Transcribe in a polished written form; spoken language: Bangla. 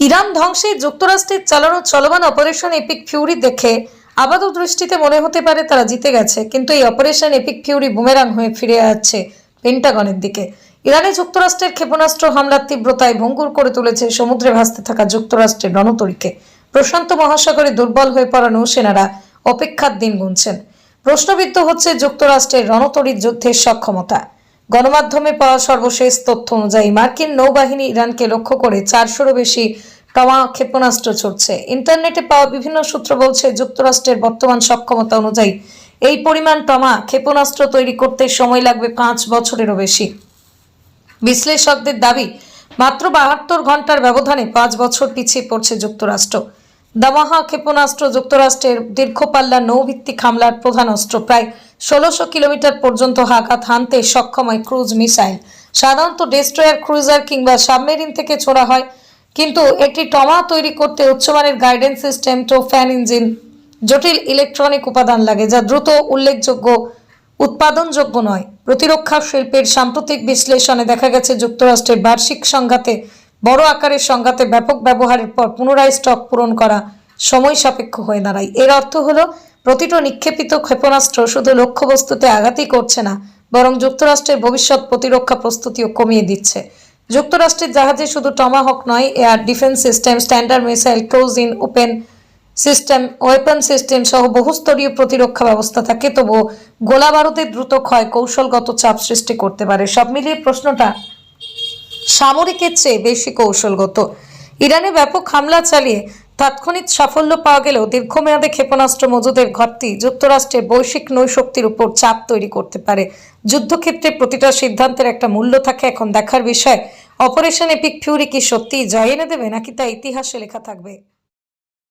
ইরান ধ্বংসে যুক্তরাষ্ট্রের চালানো চলমান অপারেশন এপিক ফিউরি দেখে আপাত দৃষ্টিতে মনে হতে পারে তারা জিতে গেছে, কিন্তু এই অপারেশন এপিক ফিউরি বুমেরাং হয়ে ফিরে যাচ্ছে পেন্টাগনের দিকে। ইরানে যুক্তরাষ্ট্রের ক্ষেপণাস্ত্র হামলার তীব্রতায় ভঙ্গুর করে তুলেছে সমুদ্রে ভাসতে থাকা যুক্তরাষ্ট্রের রণতরীকে। প্রশান্ত মহাসাগরে দুর্বল হয়ে পড়া নৌসেনারা অপেক্ষার দিন গুনছেন। প্রশ্নবিদ্ধ হচ্ছে যুক্তরাষ্ট্রের রণতরীর যুদ্ধের সক্ষমতা। গণমাধ্যমে পাওয়া সর্বশেষ তথ্য অনুযায়ী মার্কিন নৌবাহিনী ইরানকে লক্ষ্য করে 400-এরও বেশি টমা ক্ষেপণাস্ত্র ছুড়ছে। ইন্টারনেটে পাওয়া বিভিন্ন সূত্র বলছে, যুক্তরাষ্ট্রের বর্তমান সক্ষমতা অনুযায়ী এই পরিমাণ টমা ক্ষেপণাস্ত্র তৈরি করতে সময় লাগবে 5 বছরেরও বেশি। বিশ্লেষকদের দাবি, মাত্র 72 ঘন্টার ব্যবধানে 5 বছর পিছিয়ে পড়ছে যুক্তরাষ্ট্র। দামাহা ক্ষেপণাস্ত্র যুক্তরাষ্ট্রের দীর্ঘপাল্লা নৌভিত্তিক হামলার প্রধান অস্ত্র। প্রায় 1600 কিলোমিটার পর্যন্ত আঘাত হানতে সক্ষম হয় ক্রুজ মিসাইল। সাধারণত ডেস্ট্রয়ার, ক্রুজার কিংবা সাবমেরিন থেকে ছোড়া হয়, কিন্তু একটি টমা তৈরি করতে উচ্চমানের গাইডেন্স সিস্টেম, টোফ্যান ইঞ্জিন, জটিল ইলেকট্রনিক উপাদান লাগে, যা দ্রুত উল্লেখযোগ্য উৎপাদনযোগ্য নয়। প্রতিরক্ষা শিল্পের সাম্প্রতিক বিশ্লেষণে দেখা গেছে, যুক্তরাষ্ট্রের বার্ষিক সংঘাতে, বড় আকারের সংঘাতে ব্যাপক ব্যবহারের পর পুনরায় স্টক পূরণ করা সময় সাপেক্ষ হয়ে দাঁড়ায়। এর অর্থ হলো, প্রতিটি নিক্ষেপিত ক্ষেপণাস্ত্র শুধু লক্ষ্যবস্তুতে আঘাতই করছে না, বরং যুক্তরাষ্ট্রের ভবিষ্যৎ প্রতিরক্ষা প্রস্তুতিও কমিয়ে দিচ্ছে। যুক্তরাষ্ট্রের জাহাজে শুধু টমাহক নয়, air defence system, standard missile, close in open system, weapon system সহ বহুস্তরীয় প্রতিরক্ষা ব্যবস্থা থাকে। তবুও গোলা বারুদের দ্রুত ক্ষয় কৌশলগত চাপ সৃষ্টি করতে পারে। সব মিলিয়ে প্রশ্নটা সামরিকের চেয়ে বেশি কৌশলগত। ইরানে ব্যাপক হামলা চালিয়ে তাৎক্ষণিক সাফল্য পাওয়া গেলেও দীর্ঘমেয়াদে ক্ষেপণাস্ত্র মজুদের ঘাটতি যুক্তরাষ্ট্রের বৈশ্বিক নৌশক্তির উপর চাপ তৈরি করতে পারে। যুদ্ধক্ষেত্রে প্রতিটা সিদ্ধান্তের একটা মূল্য থাকে। এখন দেখার বিষয়, অপারেশন এপিক ফিউরি কি সত্যিই জয় এনে দেবে, নাকি তা ইতিহাসে লেখা থাকবে।